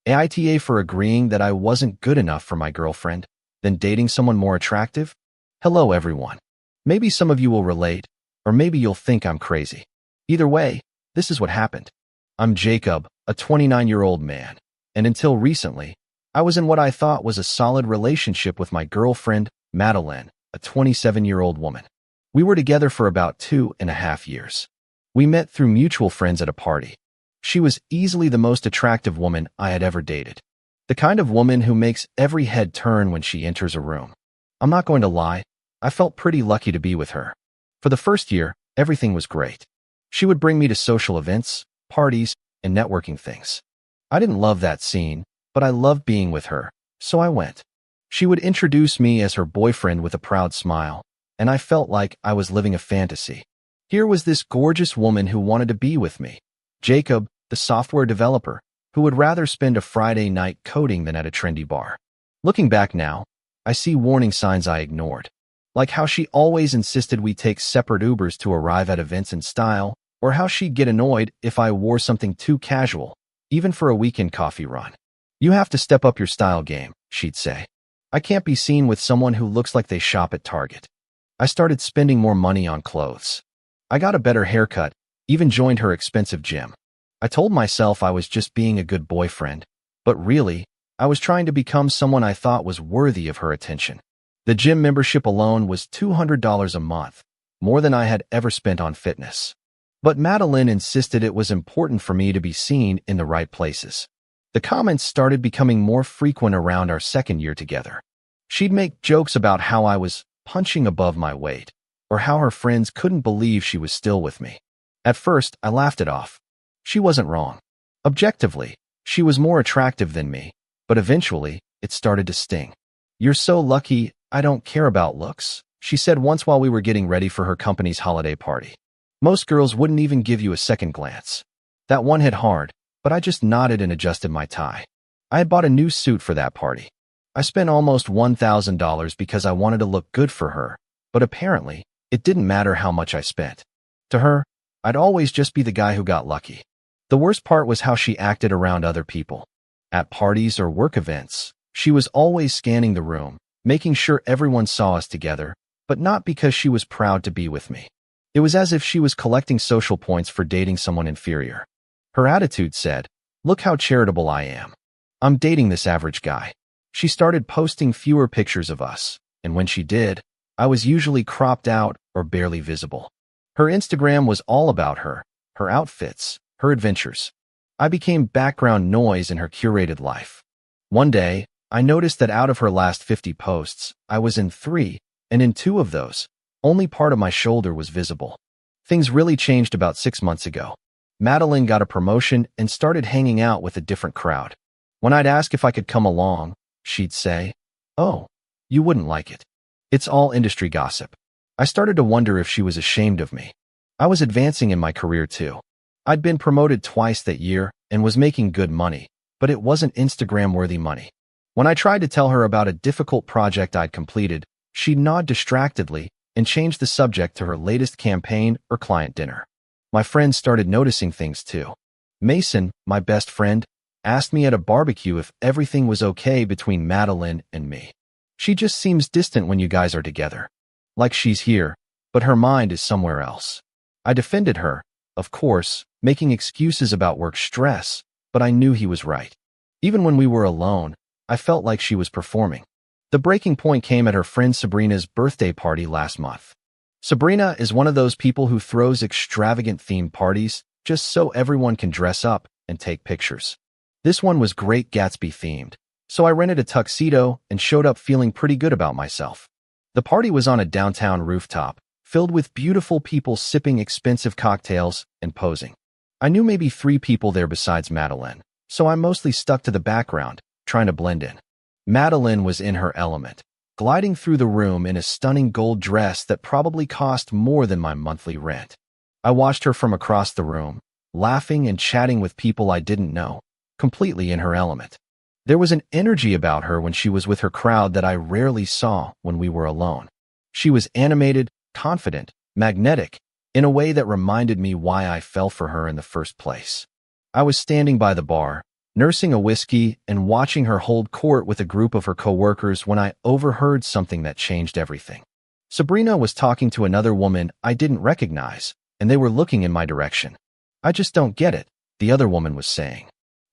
AITA for agreeing that I wasn't good enough for my girlfriend, then dating someone more attractive? Hello, everyone. Maybe some of you will relate, or maybe you'll think I'm crazy. Either way, this is what happened. I'm Jacob, a 29-year-old man, and until recently, I was in what I thought was a solid relationship with my girlfriend, Madeline, a 27-year-old woman. We were together for about 2.5 years. We met through mutual friends at a party. She was easily the most attractive woman I had ever dated. The kind of woman who makes every head turn when she enters a room. I'm not going to lie, I felt pretty lucky to be with her. For the first year, everything was great. She would bring me to social events, parties, and networking things. I didn't love that scene, but I loved being with her, so I went. She would introduce me as her boyfriend with a proud smile, and I felt like I was living a fantasy. Here was this gorgeous woman who wanted to be with me. Jacob, the software developer, who would rather spend a Friday night coding than at a trendy bar. Looking back now, I see warning signs I ignored. Like how she always insisted we take separate Ubers to arrive at events in style, or how she'd get annoyed if I wore something too casual, even for a weekend coffee run. You have to step up your style game, she'd say. I can't be seen with someone who looks like they shop at Target. I started spending more money on clothes. I got a better haircut, even joined her expensive gym. I told myself I was just being a good boyfriend, but really, I was trying to become someone I thought was worthy of her attention. The gym membership alone was $200 a month, more than I had ever spent on fitness. But Madeline insisted it was important for me to be seen in the right places. The comments started becoming more frequent around our second year together. She'd make jokes about how I was punching above my weight, or how her friends couldn't believe she was still with me. At first, I laughed it off. She wasn't wrong. Objectively, she was more attractive than me, but eventually, it started to sting. "You're so lucky, I don't care about looks," she said once while we were getting ready for her company's holiday party. "Most girls wouldn't even give you a second glance." That one hit hard, but I just nodded and adjusted my tie. I had bought a new suit for that party. I spent almost $1,000 because I wanted to look good for her, but apparently, it didn't matter how much I spent. To her, I'd always just be the guy who got lucky. The worst part was how she acted around other people. At parties or work events, she was always scanning the room, making sure everyone saw us together, but not because she was proud to be with me. It was as if she was collecting social points for dating someone inferior. Her attitude said, "Look how charitable I am. I'm dating this average guy." She started posting fewer pictures of us, and when she did, I was usually cropped out or barely visible. Her Instagram was all about her outfits, her adventures. I became background noise in her curated life. One day, I noticed that out of her last 50 posts, I was in 3, and in 2 of those, only part of my shoulder was visible. Things really changed about 6 months ago. Madeline got a promotion and started hanging out with a different crowd. When I'd ask if I could come along, she'd say, "Oh, you wouldn't like it. It's all industry gossip." I started to wonder if she was ashamed of me. I was advancing in my career too. I'd been promoted twice that year and was making good money, but it wasn't Instagram-worthy money. When I tried to tell her about a difficult project I'd completed, she'd nod distractedly and change the subject to her latest campaign or client dinner. My friends started noticing things too. Mason, my best friend, asked me at a barbecue if everything was okay between Madeline and me. "She just seems distant when you guys are together. Like she's here, but her mind is somewhere else." I defended her, of course, making excuses about work stress, but I knew he was right. Even when we were alone, I felt like she was performing. The breaking point came at her friend Sabrina's birthday party last month. Sabrina is one of those people who throws extravagant themed parties just so everyone can dress up and take pictures. This one was Great Gatsby themed, so I rented a tuxedo and showed up feeling pretty good about myself. The party was on a downtown rooftop, filled with beautiful people sipping expensive cocktails and posing. I knew maybe 3 people there besides Madeline, so I mostly stuck to the background, trying to blend in. Madeline was in her element, gliding through the room in a stunning gold dress that probably cost more than my monthly rent. I watched her from across the room, laughing and chatting with people I didn't know, completely in her element. There was an energy about her when she was with her crowd that I rarely saw when we were alone. She was animated, confident, magnetic, in a way that reminded me why I fell for her in the first place. I was standing by the bar, nursing a whiskey and watching her hold court with a group of her coworkers when I overheard something that changed everything. Sabrina was talking to another woman I didn't recognize, and they were looking in my direction. I just don't get it, the other woman was saying.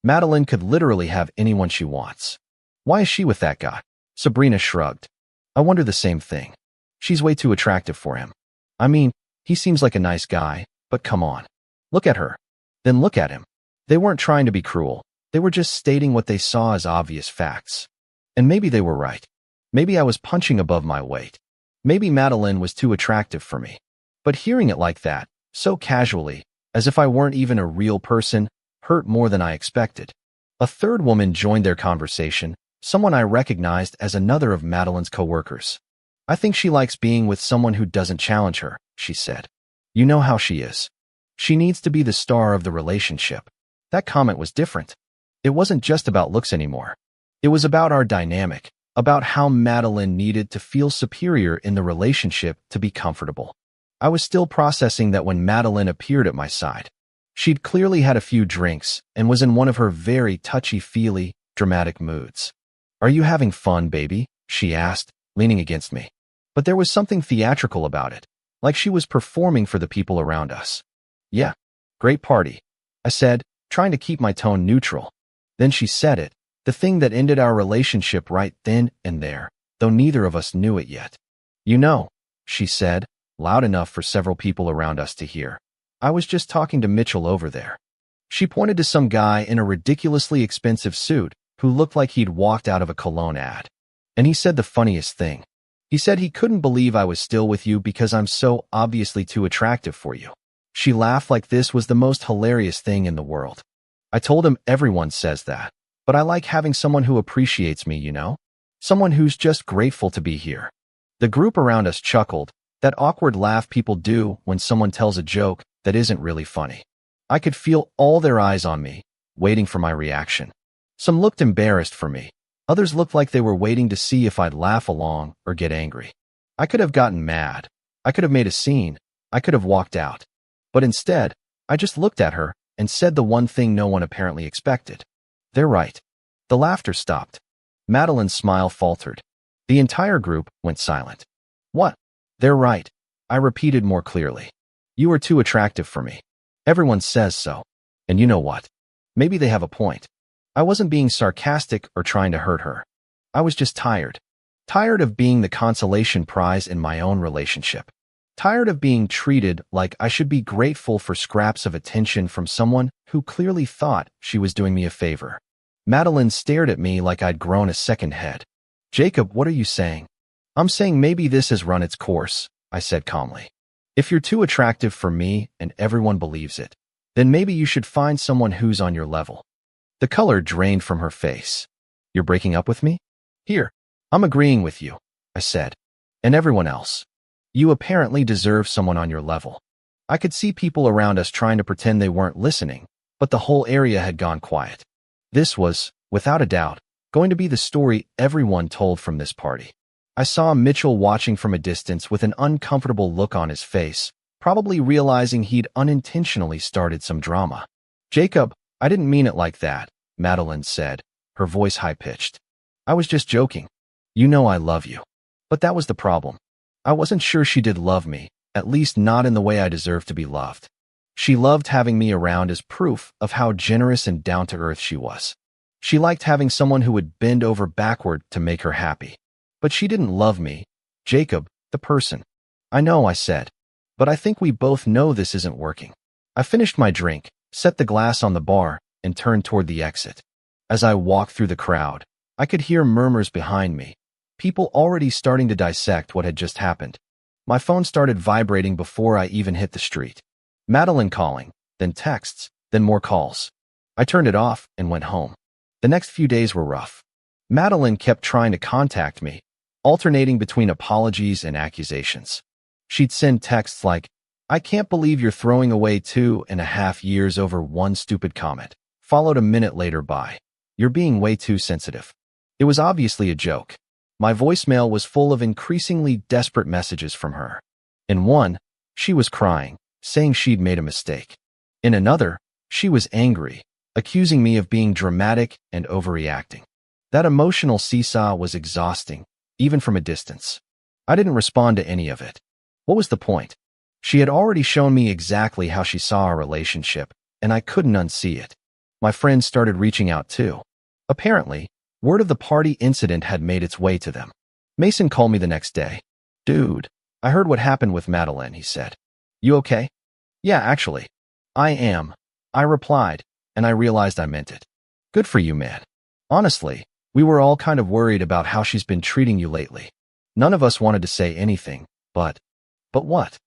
Madeline could literally have anyone she wants. Why is she with that guy? Sabrina shrugged. I wonder the same thing. She's way too attractive for him. I mean, he seems like a nice guy, but come on. Look at her. Then look at him. They weren't trying to be cruel. They were just stating what they saw as obvious facts. And maybe they were right. Maybe I was punching above my weight. Maybe Madeline was too attractive for me. But hearing it like that, so casually, as if I weren't even a real person, hurt more than I expected. A third woman joined their conversation, someone I recognized as another of Madeline's coworkers. I think she likes being with someone who doesn't challenge her, she said. You know how she is. She needs to be the star of the relationship. That comment was different. It wasn't just about looks anymore. It was about our dynamic, about how Madeline needed to feel superior in the relationship to be comfortable. I was still processing that when Madeline appeared at my side. She'd clearly had a few drinks and was in one of her very touchy-feely, dramatic moods. Are you having fun, baby? She asked, leaning against me. But there was something theatrical about it, like she was performing for the people around us. Yeah, great party, I said, trying to keep my tone neutral. Then she said it, the thing that ended our relationship right then and there, though neither of us knew it yet. You know, she said, loud enough for several people around us to hear. I was just talking to Mitchell over there. She pointed to some guy in a ridiculously expensive suit who looked like he'd walked out of a cologne ad. And he said the funniest thing. He said he couldn't believe I was still with you because I'm so obviously too attractive for you. She laughed like this was the most hilarious thing in the world. I told him everyone says that, but I like having someone who appreciates me, you know? Someone who's just grateful to be here. The group around us chuckled, that awkward laugh people do when someone tells a joke that isn't really funny. I could feel all their eyes on me, waiting for my reaction. Some looked embarrassed for me. Others looked like they were waiting to see if I'd laugh along or get angry. I could have gotten mad. I could have made a scene. I could have walked out. But instead, I just looked at her and said the one thing no one apparently expected. They're right. The laughter stopped. Madeline's smile faltered. The entire group went silent. What? They're right, I repeated more clearly. You are too attractive for me. Everyone says so. And you know what? Maybe they have a point. I wasn't being sarcastic or trying to hurt her. I was just tired. Tired of being the consolation prize in my own relationship. Tired of being treated like I should be grateful for scraps of attention from someone who clearly thought she was doing me a favor. Madeline stared at me like I'd grown a second head. Jacob, what are you saying? I'm saying maybe this has run its course, I said calmly. If you're too attractive for me and everyone believes it, then maybe you should find someone who's on your level. The color drained from her face. You're breaking up with me? Here, I'm agreeing with you, I said. And everyone else. You apparently deserve someone on your level. I could see people around us trying to pretend they weren't listening, but the whole area had gone quiet. This was, without a doubt, going to be the story everyone told from this party. I saw Mitchell watching from a distance with an uncomfortable look on his face, probably realizing he'd unintentionally started some drama. Jacob, I didn't mean it like that, Madeline said, her voice high-pitched. I was just joking. You know I love you. But that was the problem. I wasn't sure she did love me, at least not in the way I deserved to be loved. She loved having me around as proof of how generous and down-to-earth she was. She liked having someone who would bend over backward to make her happy. But she didn't love me, Jacob, the person. I know, I said. But I think we both know this isn't working. I finished my drink, set the glass on the bar, and turned toward the exit. As I walked through the crowd, I could hear murmurs behind me, people already starting to dissect what had just happened. My phone started vibrating before I even hit the street. Madeline calling, then texts, then more calls. I turned it off and went home. The next few days were rough. Madeline kept trying to contact me, alternating between apologies and accusations. She'd send texts like, I can't believe you're throwing away 2.5 years over one stupid comment, followed a minute later by, you're being way too sensitive. It was obviously a joke. My voicemail was full of increasingly desperate messages from her. In one, she was crying, saying she'd made a mistake. In another, she was angry, accusing me of being dramatic and overreacting. That emotional seesaw was exhausting, even from a distance. I didn't respond to any of it. What was the point? She had already shown me exactly how she saw our relationship, and I couldn't unsee it. My friends started reaching out too. Apparently, word of the party incident had made its way to them. Mason called me the next day. "Dude, I heard what happened with Madeline," he said. "You okay?" "Yeah, actually. I am," I replied, and I realized I meant it. "Good for you, man. Honestly, we were all kind of worried about how she's been treating you lately. None of us wanted to say anything, but what?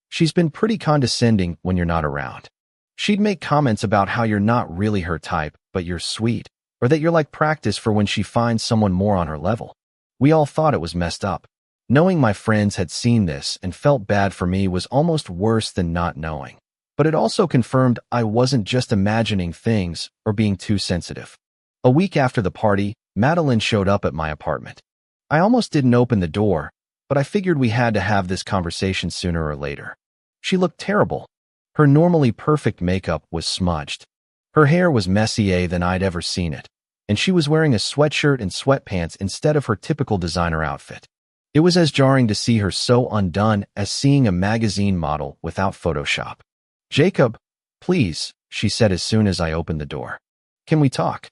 She's been pretty condescending when you're not around. She'd make comments about how you're not really her type, but you're sweet, or that you're like practice for when she finds someone more on her level. We all thought it was messed up. Knowing my friends had seen this and felt bad for me was almost worse than not knowing. But it also confirmed I wasn't just imagining things or being too sensitive. A week after the party, Madeline showed up at my apartment. I almost didn't open the door, but I figured we had to have this conversation sooner or later. She looked terrible. Her normally perfect makeup was smudged. Her hair was messier than I'd ever seen it, and she was wearing a sweatshirt and sweatpants instead of her typical designer outfit. It was as jarring to see her so undone as seeing a magazine model without Photoshop. "Jacob, please," she said as soon as I opened the door. "Can we talk?"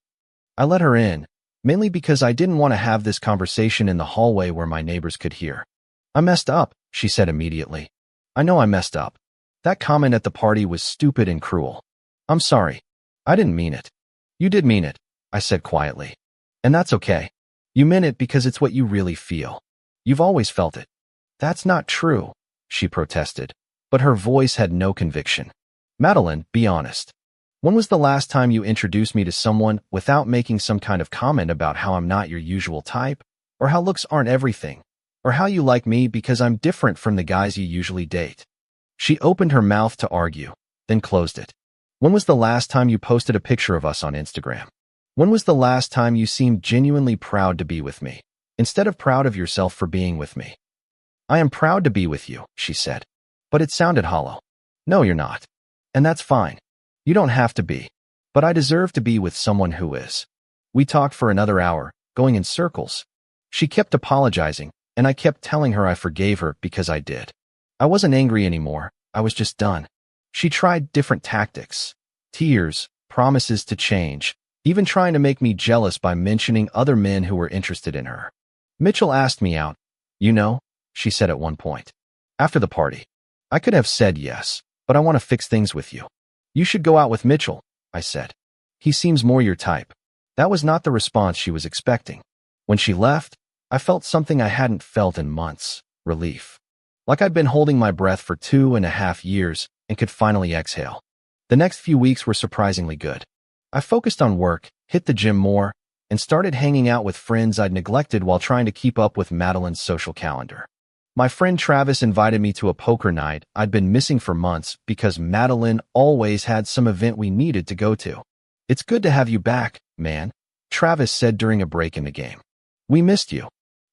I let her in, mainly because I didn't want to have this conversation in the hallway where my neighbors could hear. "I messed up," she said immediately. "I know I messed up. That comment at the party was stupid and cruel. I'm sorry. I didn't mean it." "You did mean it," I said quietly. "And that's okay. You meant it because it's what you really feel. You've always felt it." "That's not true," she protested, but her voice had no conviction. "Madeline, be honest. When was the last time you introduced me to someone without making some kind of comment about how I'm not your usual type, or how looks aren't everything, or how you like me because I'm different from the guys you usually date?" She opened her mouth to argue, then closed it. "When was the last time you posted a picture of us on Instagram? When was the last time you seemed genuinely proud to be with me, instead of proud of yourself for being with me?" "I am proud to be with you," she said, but it sounded hollow. "No, you're not. And that's fine. You don't have to be. But I deserve to be with someone who is." We talked for another hour, going in circles. She kept apologizing, and I kept telling her I forgave her because I did. I wasn't angry anymore. I was just done. She tried different tactics. Tears, promises to change, even trying to make me jealous by mentioning other men who were interested in her. "Mitchell asked me out. You know," she said at one point. "After the party. I could have said yes, but I want to fix things with you." "You should go out with Mitchell," I said. "He seems more your type." That was not the response she was expecting. When she left, I felt something I hadn't felt in months: relief. Like I'd been holding my breath for 2.5 years and could finally exhale. The next few weeks were surprisingly good. I focused on work, hit the gym more, and started hanging out with friends I'd neglected while trying to keep up with Madeline's social calendar. My friend Travis invited me to a poker night I'd been missing for months because Madeline always had some event we needed to go to. "It's good to have you back, man," Travis said during a break in the game. "We missed you."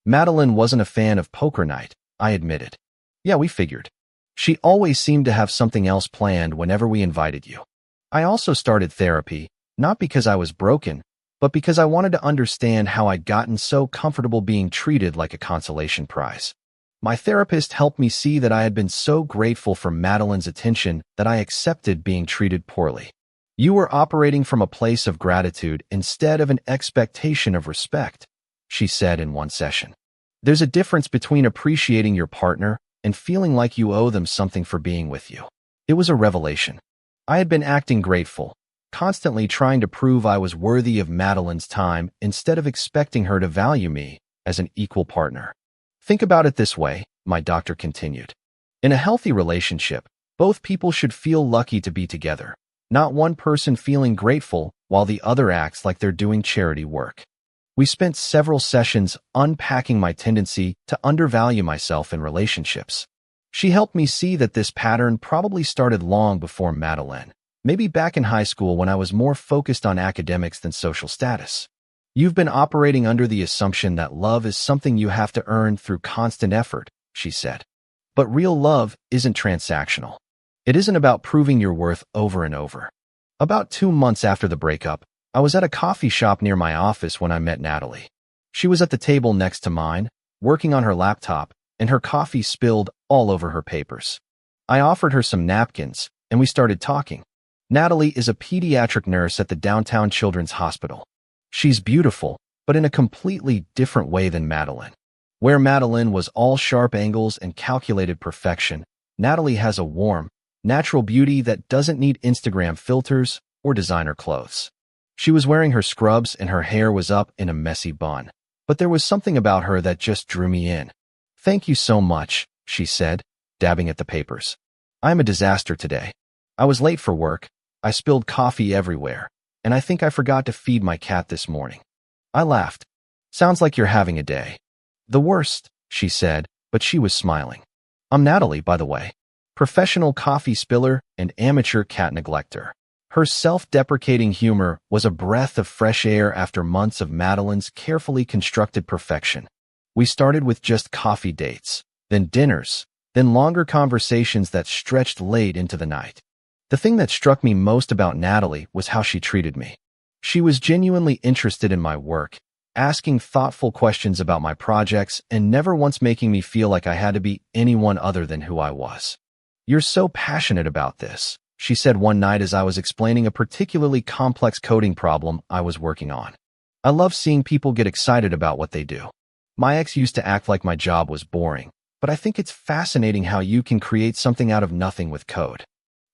Madeline wasn't a fan of poker night, I admitted. "Yeah, we figured. She always seemed to have something else planned whenever we invited you." I also started therapy, not because I was broken, but because I wanted to understand how I'd gotten so comfortable being treated like a consolation prize. My therapist helped me see that I had been so grateful for Madeline's attention that I accepted being treated poorly. "You were operating from a place of gratitude instead of an expectation of respect," she said in one session. "There's a difference between appreciating your partner and feeling like you owe them something for being with you." It was a revelation. I had been acting grateful, constantly trying to prove I was worthy of Madeline's time instead of expecting her to value me as an equal partner. "Think about it this way," my doctor continued. "In a healthy relationship, both people should feel lucky to be together, not one person feeling grateful while the other acts like they're doing charity work." We spent several sessions unpacking my tendency to undervalue myself in relationships. She helped me see that this pattern probably started long before Madeline, maybe back in high school when I was more focused on academics than social status. "You've been operating under the assumption that love is something you have to earn through constant effort," she said. "But real love isn't transactional. It isn't about proving your worth over and over. About 2 months after the breakup, I was at a coffee shop near my office when I met Natalie. She was at the table next to mine, working on her laptop, and her coffee spilled all over her papers. I offered her some napkins, and we started talking. Natalie is a pediatric nurse at the downtown children's hospital. She's beautiful, but in a completely different way than Madeline. Where Madeline was all sharp angles and calculated perfection, Natalie has a warm, natural beauty that doesn't need Instagram filters or designer clothes. She was wearing her scrubs and her hair was up in a messy bun, but there was something about her that just drew me in. "Thank you so much," she said, dabbing at the papers. "I'm a disaster today. I was late for work, I spilled coffee everywhere, and I think I forgot to feed my cat this morning." I laughed. "Sounds like you're having a day." "The worst," she said, but she was smiling. "I'm Natalie, by the way. Professional coffee spiller and amateur cat neglector." Her self-deprecating humor was a breath of fresh air after months of Madeline's carefully constructed perfection. We started with just coffee dates, then dinners, then longer conversations that stretched late into the night. The thing that struck me most about Natalie was how she treated me. She was genuinely interested in my work, asking thoughtful questions about my projects and never once making me feel like I had to be anyone other than who I was. "You're so passionate about this," she said one night as I was explaining a particularly complex coding problem I was working on. "I love seeing people get excited about what they do. My ex used to act like my job was boring, but I think it's fascinating how you can create something out of nothing with code."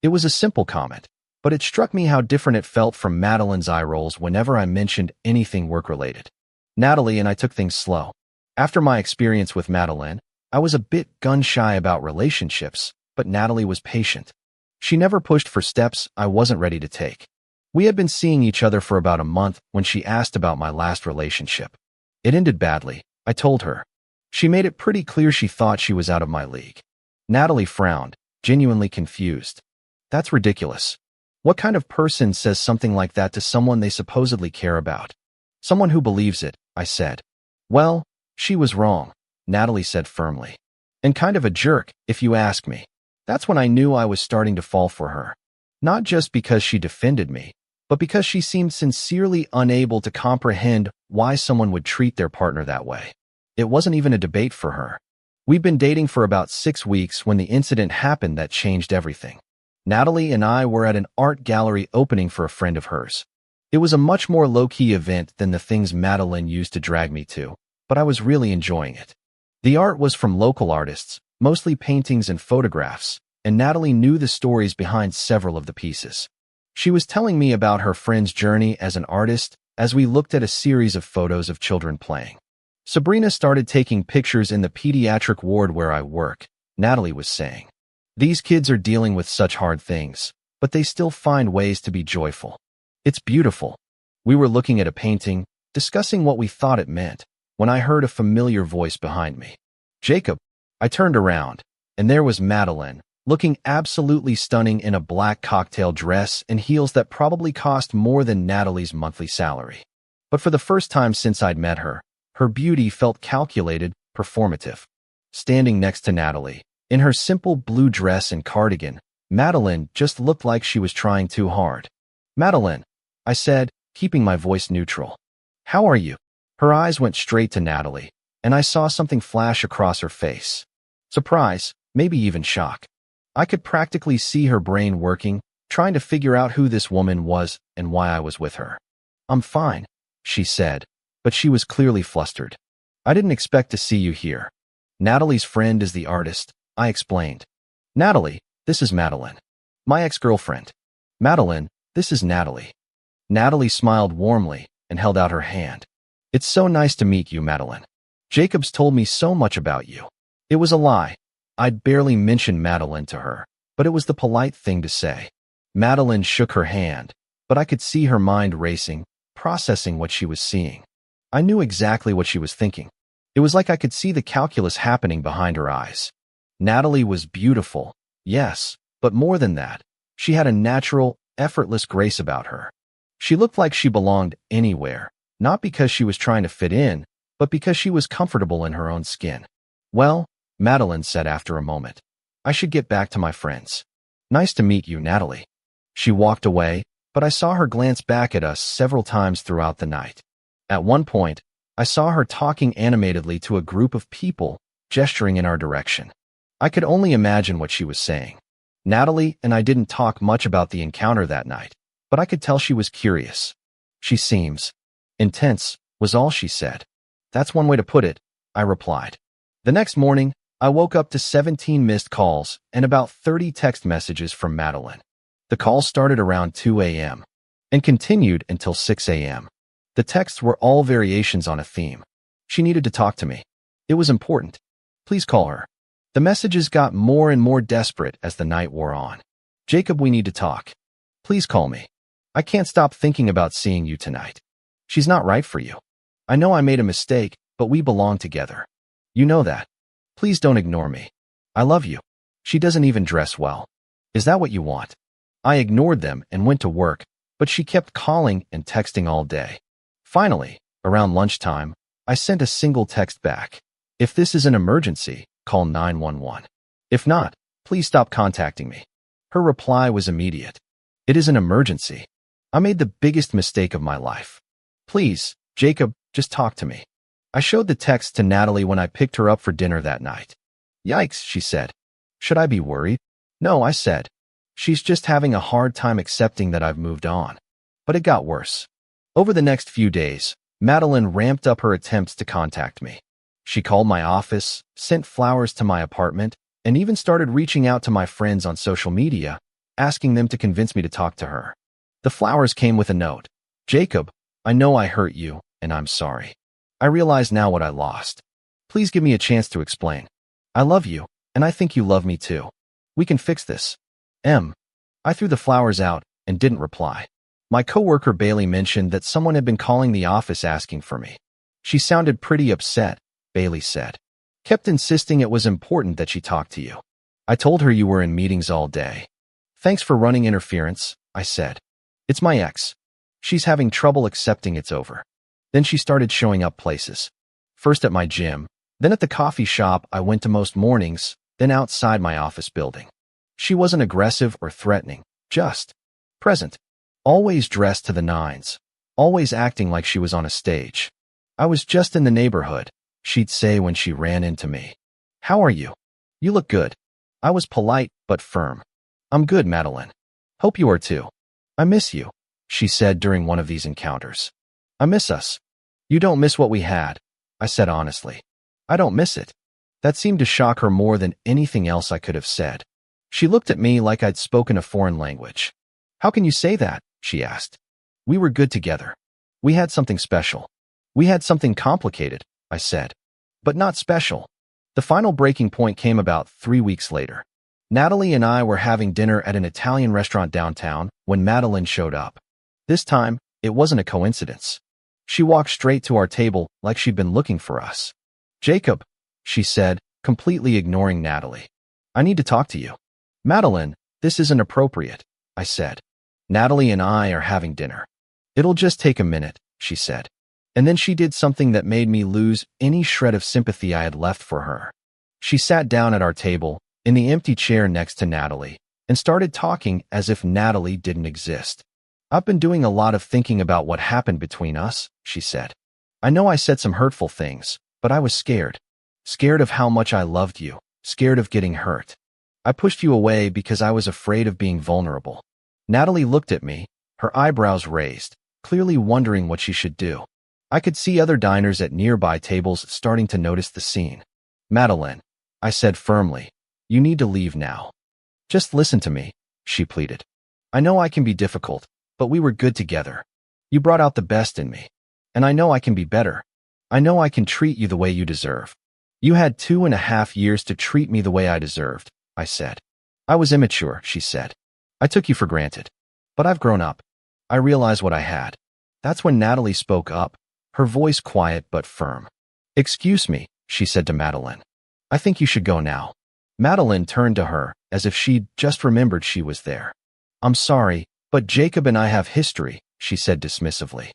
It was a simple comment, but it struck me how different it felt from Madeline's eye rolls whenever I mentioned anything work-related. Natalie and I took things slow. After my experience with Madeline, I was a bit gun-shy about relationships, but Natalie was patient. She never pushed for steps I wasn't ready to take. We had been seeing each other for about a month when she asked about my last relationship. It ended badly, I told her. She made it pretty clear she thought she was out of my league. Natalie frowned, genuinely confused. "That's ridiculous. What kind of person says something like that to someone they supposedly care about?" "Someone who believes it," I said. "Well, she was wrong," Natalie said firmly. "And kind of a jerk, if you ask me." That's when I knew I was starting to fall for her. Not just because she defended me, but because she seemed sincerely unable to comprehend why someone would treat their partner that way. It wasn't even a debate for her. We'd been dating for about 6 weeks when the incident happened that changed everything. Natalie and I were at an art gallery opening for a friend of hers. It was a much more low-key event than the things Madeline used to drag me to, but I was really enjoying it. The art was from local artists, mostly paintings and photographs, and Natalie knew the stories behind several of the pieces. She was telling me about her friend's journey as an artist as we looked at a series of photos of children playing. "Sabrina started taking pictures in the pediatric ward where I work," Natalie was saying. "These kids are dealing with such hard things, but they still find ways to be joyful. It's beautiful." We were looking at a painting, discussing what we thought it meant, when I heard a familiar voice behind me. "Jacob." I turned around, and there was Madeline, looking absolutely stunning in a black cocktail dress and heels that probably cost more than Natalie's monthly salary. But for the first time since I'd met her, her beauty felt calculated, performative. Standing next to Natalie, in her simple blue dress and cardigan, Madeline just looked like she was trying too hard. "Madeline," I said, keeping my voice neutral. "How are you?" Her eyes went straight to Natalie, and I saw something flash across her face. Surprise, maybe even shock. I could practically see her brain working, trying to figure out who this woman was and why I was with her. "I'm fine," she said, but she was clearly flustered. "I didn't expect to see you here. Natalie's friend is the artist," I explained. "Natalie, this is Madeline. My ex-girlfriend. Madeline, this is Natalie." Natalie smiled warmly and held out her hand. "It's so nice to meet you, Madeline. Jacob's told me so much about you." It was a lie. I'd barely mentioned Madeline to her, but it was the polite thing to say. Madeline shook her hand, but I could see her mind racing, processing what she was seeing. I knew exactly what she was thinking. It was like I could see the calculus happening behind her eyes. Natalie was beautiful, yes, but more than that, she had a natural, effortless grace about her. She looked like she belonged anywhere, not because she was trying to fit in, but because she was comfortable in her own skin. "Well," Madeline said after a moment, "I should get back to my friends." "Nice to meet you, Natalie." She walked away, but I saw her glance back at us several times throughout the night. At one point, I saw her talking animatedly to a group of people, gesturing in our direction. I could only imagine what she was saying. Natalie and I didn't talk much about the encounter that night, but I could tell she was curious. She seems intense, was all she said. That's one way to put it, I replied. The next morning, I woke up to 17 missed calls and about 30 text messages from Madeline. The calls started around 2 a.m. and continued until 6 a.m. The texts were all variations on a theme. She needed to talk to me. It was important. Please call her. The messages got more and more desperate as the night wore on. Jacob, we need to talk. Please call me. I can't stop thinking about seeing you tonight. She's not right for you. I know I made a mistake, but we belong together. You know that. Please don't ignore me. I love you. She doesn't even dress well. Is that what you want? I ignored them and went to work, but she kept calling and texting all day. Finally, around lunchtime, I sent a single text back. If this is an emergency, call 911. If not, please stop contacting me. Her reply was immediate. It is an emergency. I made the biggest mistake of my life. Please, Jacob, just talk to me. I showed the text to Natalie when I picked her up for dinner that night. Yikes, she said. Should I be worried? No, I said. She's just having a hard time accepting that I've moved on. But it got worse. Over the next few days, Madeline ramped up her attempts to contact me. She called my office, sent flowers to my apartment, and even started reaching out to my friends on social media, asking them to convince me to talk to her. The flowers came with a note. Jacob, I know I hurt you, and I'm sorry. I realize now what I lost. Please give me a chance to explain. I love you, and I think you love me too. We can fix this. I threw the flowers out and didn't reply. My coworker Bailey mentioned that someone had been calling the office asking for me. She sounded pretty upset, Bailey said. Kept insisting it was important that she talk to you. I told her you were in meetings all day. Thanks for running interference, I said. It's my ex. She's having trouble accepting it's over. Then she started showing up places. First at my gym, then at the coffee shop I went to most mornings, then outside my office building. She wasn't aggressive or threatening, just present. Always dressed to the nines, always acting like she was on a stage. I was just in the neighborhood, she'd say when she ran into me. How are you? You look good. I was polite but firm. I'm good, Madeline. Hope you are too. I miss you, she said during one of these encounters. I miss us. You don't miss what we had, I said honestly. I don't miss it. That seemed to shock her more than anything else I could have said. She looked at me like I'd spoken a foreign language. How can you say that? She asked. We were good together. We had something special. We had something complicated, I said. But not special. The final breaking point came about 3 weeks later. Natalie and I were having dinner at an Italian restaurant downtown when Madeline showed up. This time, it wasn't a coincidence. She walked straight to our table like she'd been looking for us. Jacob, she said, completely ignoring Natalie. I need to talk to you. Madeline, this isn't appropriate, I said. Natalie and I are having dinner. It'll just take a minute, she said. And then she did something that made me lose any shred of sympathy I had left for her. She sat down at our table, in the empty chair next to Natalie, and started talking as if Natalie didn't exist. I've been doing a lot of thinking about what happened between us, she said. I know I said some hurtful things, but I was scared. Scared of how much I loved you, scared of getting hurt. I pushed you away because I was afraid of being vulnerable. Natalie looked at me, her eyebrows raised, clearly wondering what she should do. I could see other diners at nearby tables starting to notice the scene. Madeline, I said firmly, you need to leave now. Just listen to me, she pleaded. I know I can be difficult, but we were good together. You brought out the best in me. And I know I can be better. I know I can treat you the way you deserve. You had 2.5 years to treat me the way I deserved, I said. I was immature, she said. I took you for granted. But I've grown up. I realized what I had. That's when Natalie spoke up, her voice quiet but firm. Excuse me, she said to Madeline. I think you should go now. Madeline turned to her, as if she'd just remembered she was there. I'm sorry, but Jacob and I have history, she said dismissively.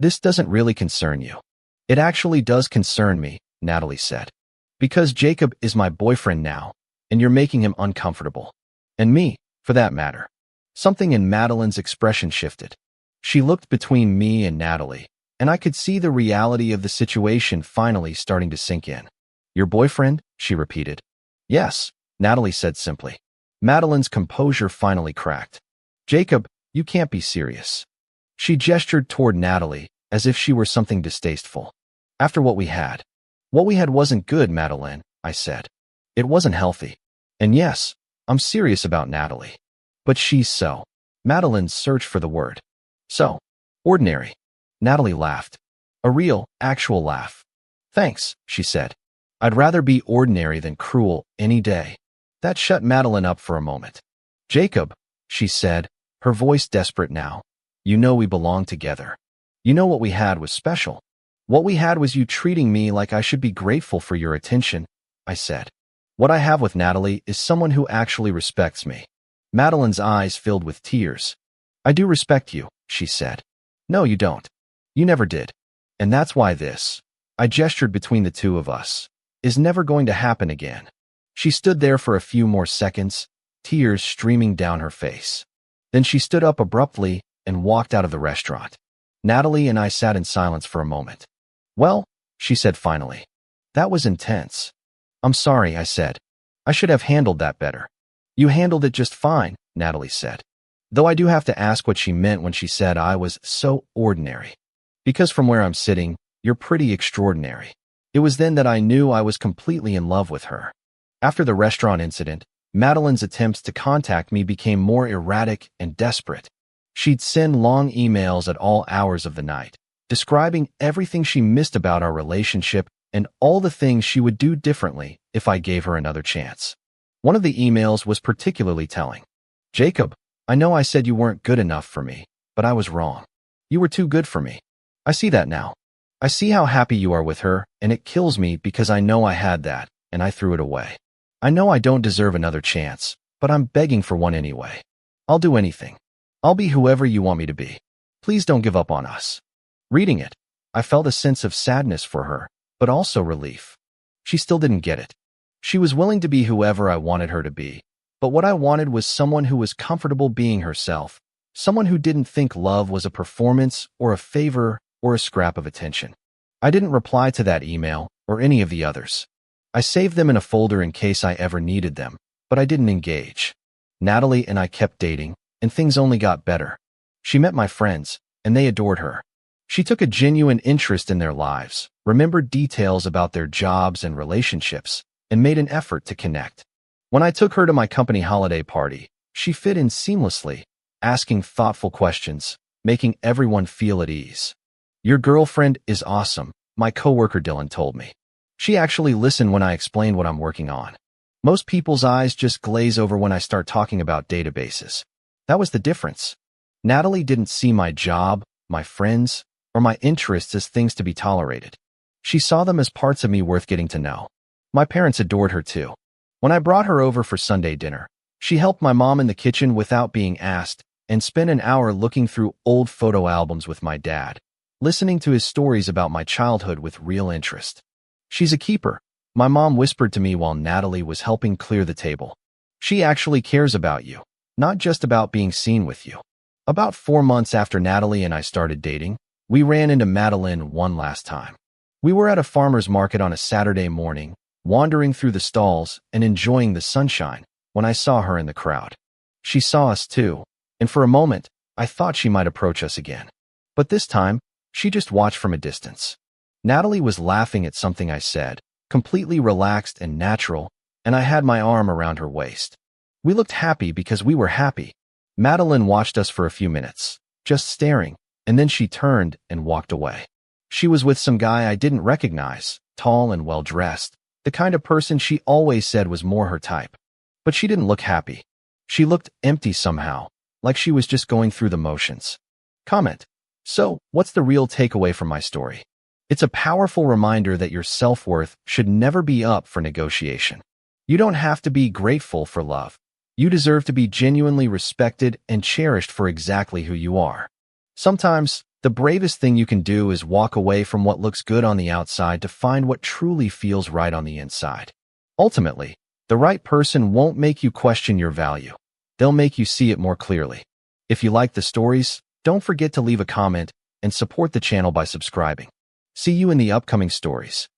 This doesn't really concern you. It actually does concern me, Natalie said. Because Jacob is my boyfriend now, and you're making him uncomfortable. And me, for that matter. Something in Madeline's expression shifted. She looked between me and Natalie, and I could see the reality of the situation finally starting to sink in. Your boyfriend? She repeated. Yes, Natalie said simply. Madeline's composure finally cracked. Jacob, you can't be serious. She gestured toward Natalie, as if she were something distasteful. After what we had. What we had wasn't good, Madeline, I said. It wasn't healthy. And yes, I'm serious about Natalie. But she's so. Madeline searched for the word. So. Ordinary. Natalie laughed. A real, actual laugh. Thanks, she said. I'd rather be ordinary than cruel any day. That shut Madeline up for a moment. Jacob, she said, her voice desperate now. You know we belong together. You know what we had was special. What we had was you treating me like I should be grateful for your attention, I said. What I have with Natalie is someone who actually respects me. Madeline's eyes filled with tears. I do respect you, she said. No, you don't. You never did. And that's why this, I gestured between the two of us, is never going to happen again. She stood there for a few more seconds, tears streaming down her face. Then she stood up abruptly and walked out of the restaurant. Natalie and I sat in silence for a moment. Well, she said finally. That was intense. I'm sorry, I said. I should have handled that better. You handled it just fine, Natalie said. Though I do have to ask what she meant when she said I was so ordinary. Because from where I'm sitting, you're pretty extraordinary. It was then that I knew I was completely in love with her. After the restaurant incident, Madeline's attempts to contact me became more erratic and desperate. She'd send long emails at all hours of the night, describing everything she missed about our relationship and all the things she would do differently if I gave her another chance. One of the emails was particularly telling. Jacob, I know I said you weren't good enough for me, but I was wrong. You were too good for me. I see that now. I see how happy you are with her, and it kills me because I know I had that, and I threw it away. I know I don't deserve another chance, but I'm begging for one anyway. I'll do anything. I'll be whoever you want me to be. Please don't give up on us. Reading it, I felt a sense of sadness for her, but also relief. She still didn't get it. She was willing to be whoever I wanted her to be, but what I wanted was someone who was comfortable being herself, someone who didn't think love was a performance or a favor or a scrap of attention. I didn't reply to that email or any of the others. I saved them in a folder in case I ever needed them, but I didn't engage. Natalie and I kept dating, and things only got better. She met my friends, and they adored her. She took a genuine interest in their lives, remembered details about their jobs and relationships, and made an effort to connect. When I took her to my company holiday party, she fit in seamlessly, asking thoughtful questions, making everyone feel at ease. Your girlfriend is awesome, my coworker Dylan told me. She actually listened when I explained what I'm working on. Most people's eyes just glaze over when I start talking about databases. That was the difference. Natalie didn't see my job, my friends, or my interests as things to be tolerated. She saw them as parts of me worth getting to know. My parents adored her too. When I brought her over for Sunday dinner, she helped my mom in the kitchen without being asked and spent an hour looking through old photo albums with my dad, listening to his stories about my childhood with real interest. She's a keeper, my mom whispered to me while Natalie was helping clear the table. She actually cares about you, not just about being seen with you. About 4 months after Natalie and I started dating, we ran into Madeline one last time. We were at a farmer's market on a Saturday morning, wandering through the stalls and enjoying the sunshine when I saw her in the crowd. She saw us too, and for a moment, I thought she might approach us again. But this time, she just watched from a distance. Natalie was laughing at something I said, completely relaxed and natural, and I had my arm around her waist. We looked happy because we were happy. Madeline watched us for a few minutes, just staring, and then she turned and walked away. She was with some guy I didn't recognize, tall and well-dressed, the kind of person she always said was more her type. But she didn't look happy. She looked empty somehow, like she was just going through the motions. Comment. So, what's the real takeaway from my story? It's a powerful reminder that your self-worth should never be up for negotiation. You don't have to be grateful for love. You deserve to be genuinely respected and cherished for exactly who you are. Sometimes, the bravest thing you can do is walk away from what looks good on the outside to find what truly feels right on the inside. Ultimately, the right person won't make you question your value. They'll make you see it more clearly. If you like the stories, don't forget to leave a comment and support the channel by subscribing. See you in the upcoming stories.